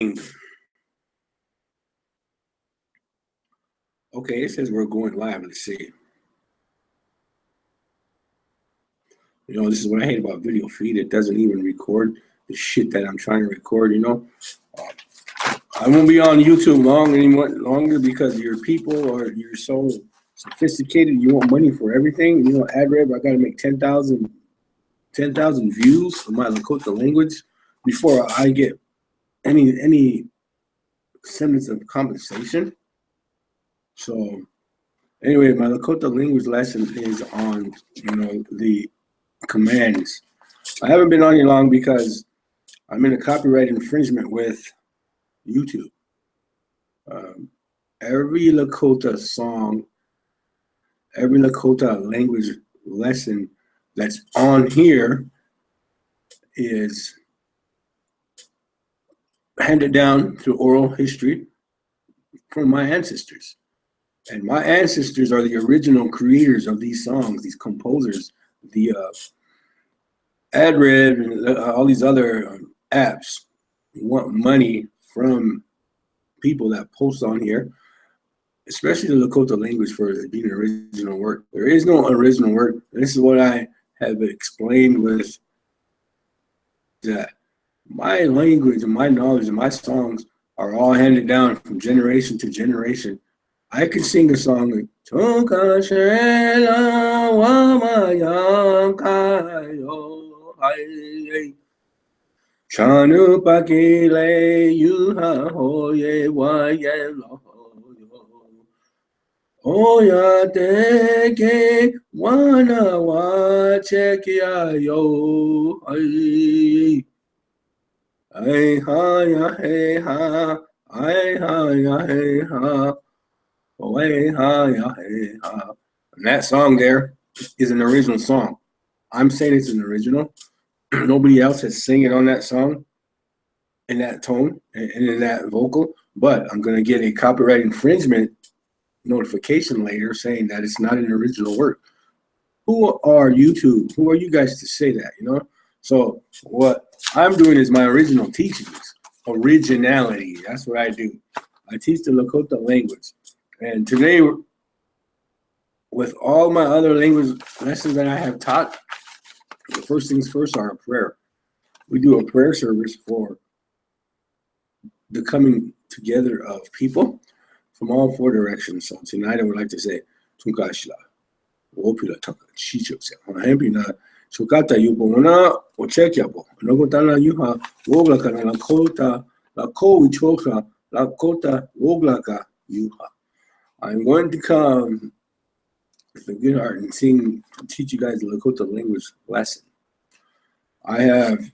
Okay, it says we're going live. Let's see. You know, this is what I hate about video feed. It doesn't even record the shit that I'm trying to record, you know. I won't be on YouTube longer because your people are you're so sophisticated. You want money for everything. You know, ad rev, I got to make 10,000 views for my Lakota language before I get any semblance of compensation. So anyway, my Lakota language lesson is on, you know, the commands. I haven't been on here long because I'm in a copyright infringement with YouTube. Every Lakota song, every Lakota language lesson that's on here is handed down through oral history from my ancestors. And my ancestors are the original creators of these songs, these composers, the AdRed and all these other apps want money from people that post on here, especially the Lakota language for being original work. There is no original work. This is what I have explained with that. My language and my knowledge and my songs are all handed down from generation to generation. I could sing a song like Chanu pakile yuha hoye waye loho oya teke wana wa chekia yo ai ha ya hey ha ai ha ya hey ha oh ha ya hey ha. And that song there is an original song. I'm saying it's an original. Nobody else has sing it on that song in that tone and in that vocal, but I'm going to get a copyright infringement notification later saying that it's not an original work. Who are YouTube? Who are you guys to say that, you know? So what I'm doing is my original teachings, originality. That's what I do. I teach the Lakota language. And today, with all my other language lessons that I have taught, the first things first are a prayer. We do a prayer service for the coming together of people from all four directions. So tonight I would like to say, Tunkashla, Wopila Taka, Chichos, Hampina, Sukata Yupona, Ochekiapo, Nogotana Yuha, Woglaka, Lakota, Lako Wichoka, Lakota, Woglaka, Yuha. I'm going to come with a good heart and teach you guys the Lakota language lesson. I have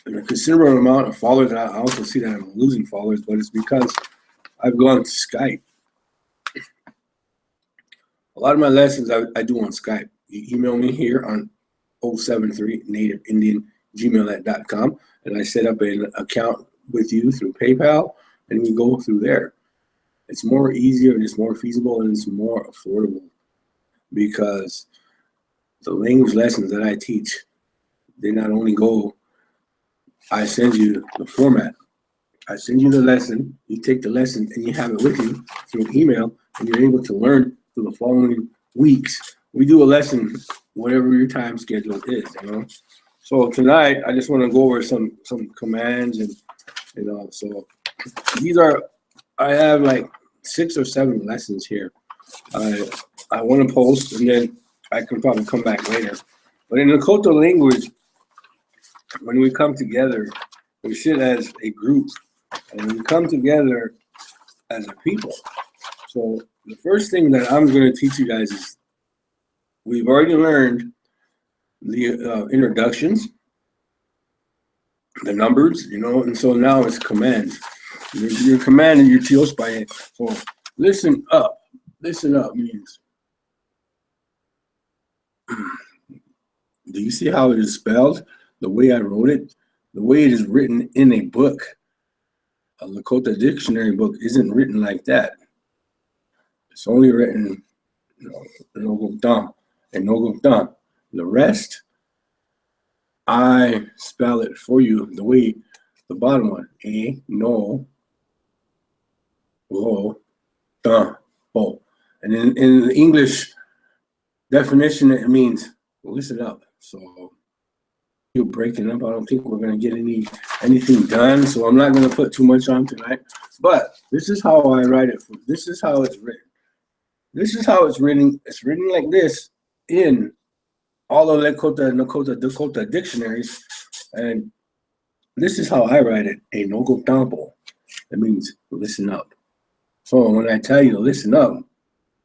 a considerable amount of followers. I also see that I'm losing followers, but it's because I've gone to Skype. A lot of my lessons I do on Skype. You email me here on 073nativeIndian@gmail.com, and I set up an account with you through PayPal, and we go through there. It's more easier and it's more feasible and it's more affordable because the language lessons that I teach, they not only go, I send you the format. I send you the lesson, you take the lesson and you have it with you through email and you're able to learn through the following weeks. We do a lesson, whatever your time schedule is, you know. So tonight, I just want to go over some commands and, you know, so these are, I have like 6 or 7 lessons here. I want to post and then I can probably come back later. But in the Lakota language, when we come together, we sit as a group and we come together as a people. So the first thing that I'm going to teach you guys is we've already learned the introductions, the numbers, you know, and so now it's commands. Your command and your tios by it. So listen up. Listen up means, do you see how it is spelled? The way I wrote it, the way it is written in a book, a Lakota dictionary book isn't written like that. It's only written, you know, and no. The rest, I spell it for you the way the bottom one. A, no, lo, da, bo. And in the English definition, it means listen up. So you're breaking up. I don't think we're going to get anything done. So I'm not going to put too much on tonight. But this is how I write it. This is how it's written. This is how it's written. It's written like this in all the Dakota dictionaries. And this is how I write it. A nogo tampo. It means listen up. So when I tell you to listen up,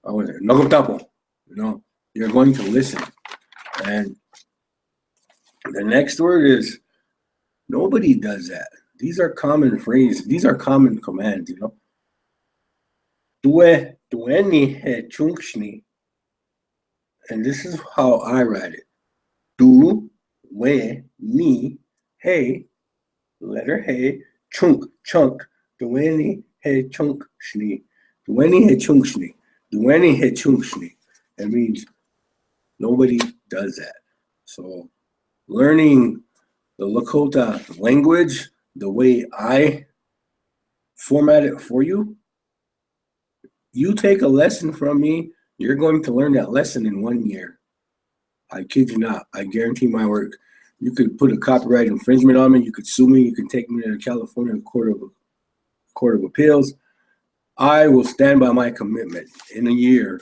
I want to say nogo tampo. You know, you're going to listen. And the next word is nobody does that. These are common phrases. These are common commands, you know. Dueni he chungshni. And this is how I write it. Du, we, ni, hey, letter hey, chunk, dueni he chunk shni. Dueni he chunk shni. Dueni he chunk shni. That means nobody does that. So learning the Lakota language, the way I format it for you, you take a lesson from me, you're going to learn that lesson in 1 year. I kid you not. I guarantee my work. You could put a copyright infringement on me. You could sue me. You can take me to the California Court of Appeals. I will stand by my commitment in a year.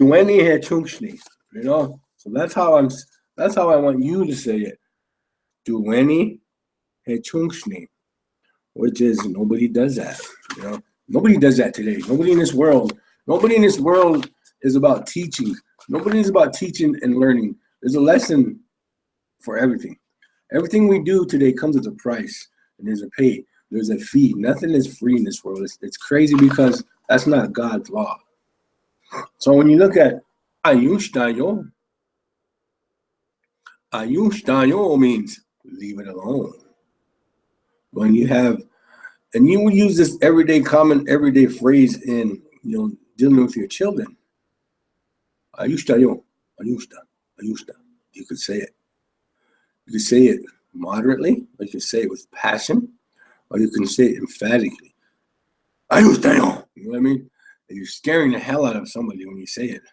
Dueni he chungshni, you know. So that's how I want you to say it. Dueni he chungshni, which is nobody does that. You know, nobody does that today. Nobody in this world is about teaching. Nobody is about teaching and learning. There's a lesson for everything. Everything we do today comes with a price, and there's a pay. There's a fee. Nothing is free in this world. It's crazy because that's not God's law. So when you look at ayushtayo means leave it alone. When you have, and you will use this everyday phrase in, you know, dealing with your children. Ayushtayo, ayushta. You could say it. You can say it moderately, or you can say it with passion, or you can say it emphatically. Ayushtayo. You know what I mean? You're scaring the hell out of somebody when you say it.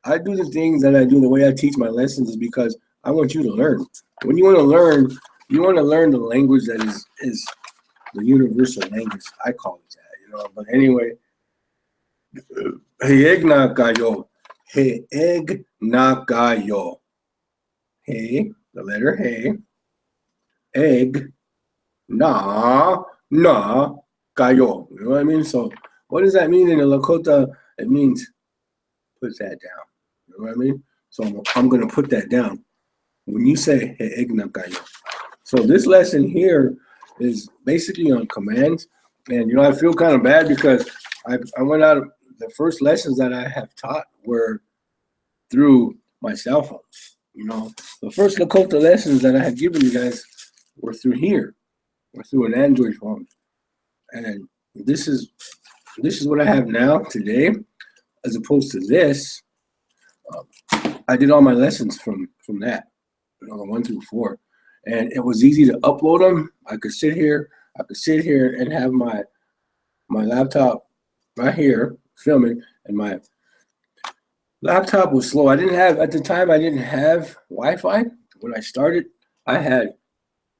I do the things that I do, the way I teach my lessons is because I want you to learn. When you want to learn the language that is the universal language. I call it that, you know. But anyway, Heeg na kayo. Heeg na kayo. Hey, the letter hey. Egg na kayo. You know what I mean? So what does that mean in the Lakota? It means put that down. You know what I mean? So I'm going to put that down. When you say heeg na kayo. So this lesson here is basically on commands. And, you know, I feel kind of bad because I went out of the first lessons that I have taught were through my cell phone. You know, the first Lakota lessons that I had given you guys were through here, or through an Android phone. And this is what I have now today, as opposed to this. I did all my lessons from that, you know, the 1 through 4. And it was easy to upload them. I could sit here and have my laptop right here filming, and my laptop was slow. At the time I didn't have Wi-Fi. When I started, I had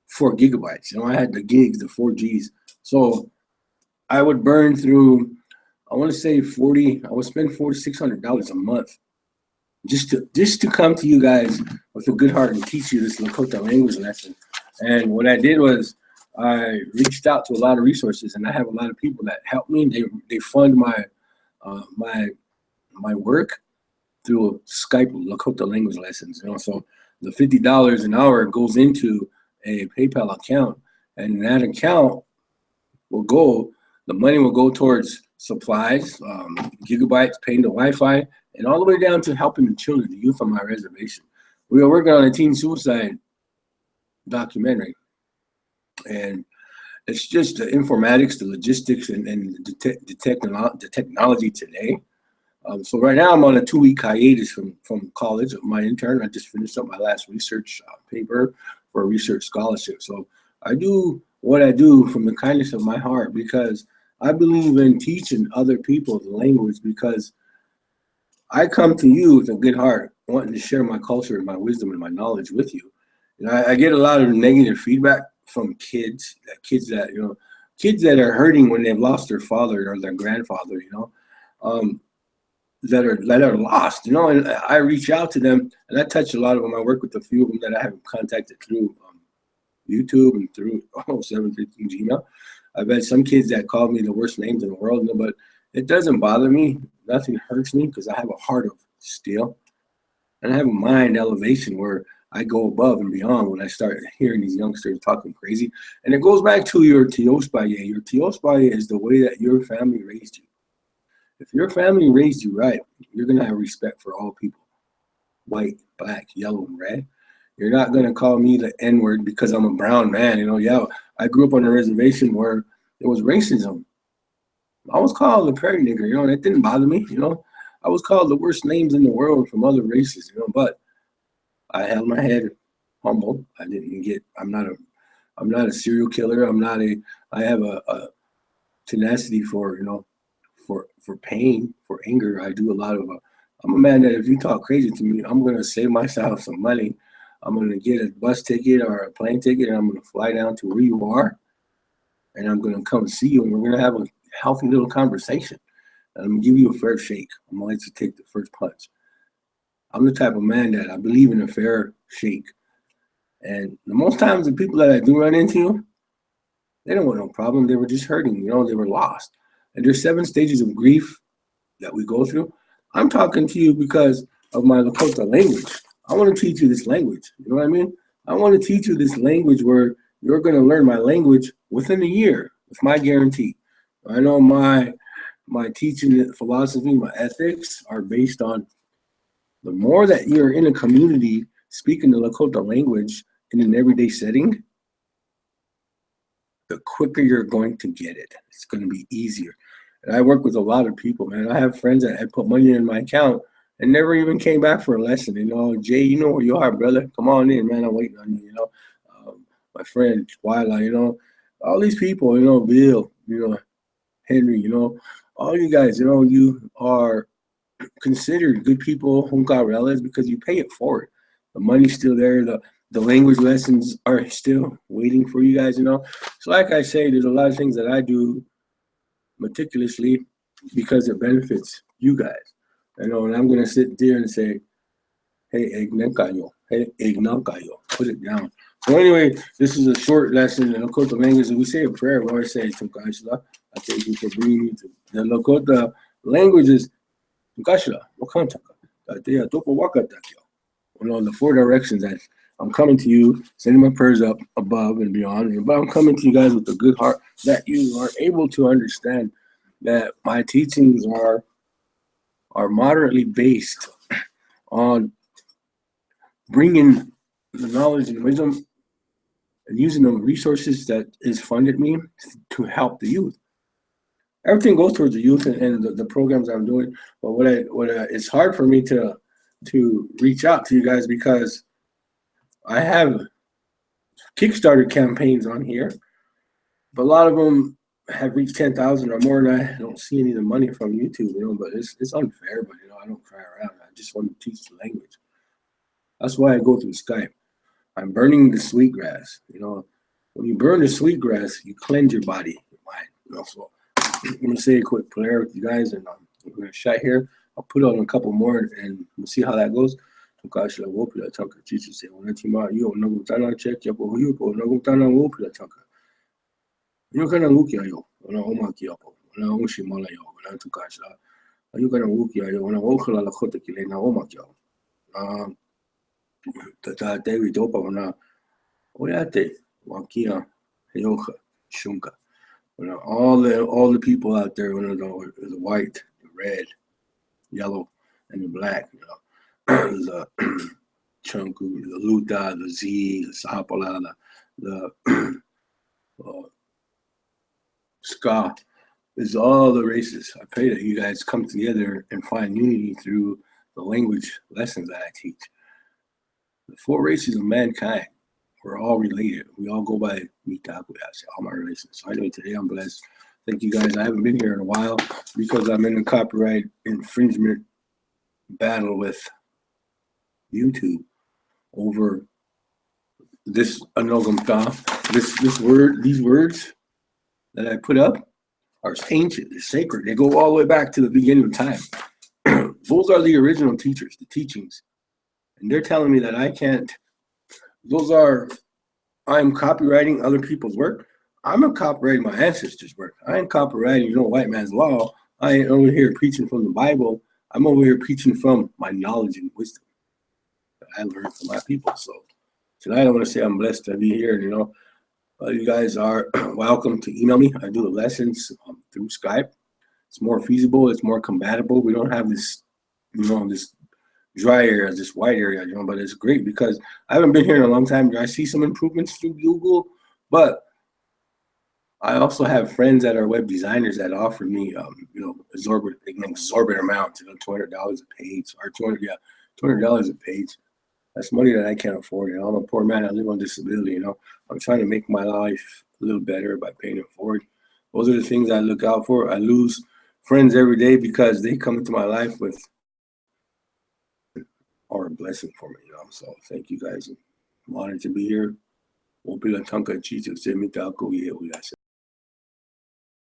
4 gigabytes. You know, I had the gigs, the 4Gs. So I would burn through, I want to say I would spend $400-$600 a month just to come to you guys with a good heart and teach you this Lakota language lesson. And what I did was I reached out to a lot of resources, and I have a lot of people that help me. They fund my work through Skype Lakota language lessons. You know, so the $50 an hour goes into a PayPal account, and that account the money will go towards supplies, gigabytes, paying the Wi-Fi, and all the way down to helping the children, the youth on my reservation. We are working on a teen suicide documentary, and it's just the informatics, the logistics, and the technology today. So right now I'm on a 2-week hiatus from college. My intern, I just finished up my last research paper for a research scholarship. So I do what I do from the kindness of my heart because I believe in teaching other people the language because I come to you with a good heart, wanting to share my culture and my wisdom and my knowledge with you. And I get a lot of negative feedback from kids that are hurting when they've lost their father or their grandfather, um, that are lost, and I reach out to them and I touch a lot of them. I work with a few of them that I have contacted through YouTube and through 715 Gmail. I've had some kids that called me the worst names in the world, but it doesn't bother me. Nothing hurts me because I have a heart of steel and I have a mind elevation where I go above and beyond when I start hearing these youngsters talking crazy. And it goes back to your tiospaye. Your tiospaye is the way that your family raised you. If your family raised you right, you're going to have respect for all people, white, black, yellow, and red. You're not going to call me the N-word because I'm a brown man. Yeah, I grew up on a reservation where there was racism. I was called a prairie nigger, and it didn't bother me. I was called the worst names in the world from other races, but I held my head humble. I'm not a serial killer. I have a tenacity for, for pain, for anger. I do a lot of, I'm a man that if you talk crazy to me, I'm going to save myself some money. I'm going to get a bus ticket or a plane ticket, and I'm going to fly down to where you are, and I'm going to come see you, and we're going to have a healthy little conversation. And I'm going to give you a fair shake. I'm going to let you take the first punch. I'm the type of man that I believe in a fair shake. And the most times the people that I do run into, they don't want no problem. They were just hurting, they were lost. And there's 7 stages of grief that we go through. I'm talking to you because of my Lakota language. I want to teach you this language. You know what I mean? I want to teach you this language where you're going to learn my language within a year, with my guarantee. I know my teaching philosophy, my ethics are based on the more that you're in a community speaking the Lakota language in an everyday setting, the quicker you're going to get it. It's going to be easier. And I work with a lot of people, man. I have friends that had put money in my account and never even came back for a lesson. Jay, you know where you are, brother. Come on in, man. I'm waiting on you. My friend Twyla, all these people, Bill, Henry, all you guys, you are considered good people, Hunkarelas, because you pay it forward. The money's still there. The language lessons are still waiting for you guys, So like I say, there's a lot of things that I do meticulously because it benefits you guys. And I'm going to sit there and say, hey, Egnenkayo, hey, Egnankayo, put it down. So anyway, this is a short lesson in Lakota language. And we say a prayer. We always say, Tunkashla, I thank you for bringing me to the Lakota languages. Tunkashla, Wakantaka, Tatea, Topo Wakatakyo. The 4 directions that I'm coming to you, sending my prayers up above and beyond. But I'm coming to you guys with a good heart that you are able to understand that my teachings are moderately based on bringing the knowledge and wisdom and using the resources that is funded me to help the youth. Everything goes towards the youth and the programs I'm doing. But it's hard for me to reach out to you guys because I have Kickstarter campaigns on here, but a lot of them have reached 10,000 or more, and I don't see any of the money from YouTube, but it's unfair, but, I don't cry around. I just want to teach the language. That's why I go through Skype. I'm burning the sweetgrass. When you burn the sweetgrass, you cleanse your body, your mind. So I'm going to say a quick prayer with you guys, and we're going to shut here. I'll put on a couple more, and we'll see how that goes. Tukashla wopila tanka chichi se unatima yo nagutana check yapo huyupo nagutana wopila tanka. You kana wuki ayo ona omaki yapo ona ushi mala yo ona tukashla. You kana wuki ayo ona okhala Lakota kile na omaki yo. Tata David dopa ona oyate wakia heyoka shunka. All the people out there, the white, the red, yellow, and the black, the Chunku, the Luta, the Z, the Sapala, the Ska, is all the races. I pray that you guys come together and find unity through the language lessons that I teach. The 4 races of mankind we're all related. We all go by Mitaku, all my relations. So anyway, today I'm blessed. Thank you guys. I haven't been here in a while because I'm in a copyright infringement battle with YouTube over this anogamta. These words that I put up are ancient, they're sacred. They go all the way back to the beginning of time. Those are the original teachers, the teachings. And they're telling me that I can't, I'm copywriting other people's work. I'm not copywriting my ancestors' work. I ain't copywriting, white man's law. I ain't over here preaching from the Bible. I'm over here preaching from my knowledge and wisdom that I learned from my people. So tonight I want to say I'm blessed to be here. You guys are welcome to email me. I do the lessons through Skype. It's more feasible. It's more compatible. We don't have this, this dry area, this white area, but it's great because I haven't been here in a long time. I see some improvements through Google, but I also have friends that are web designers that offer me, exorbitant amounts, $200 a page or $200 a page. That's money that I can't afford. I'm a poor man. I live on disability. I'm trying to make my life a little better by paying it forward. Those are the things I look out for. I lose friends every day because they come into my life with a blessing for me. So thank you guys. I'm honored to be here.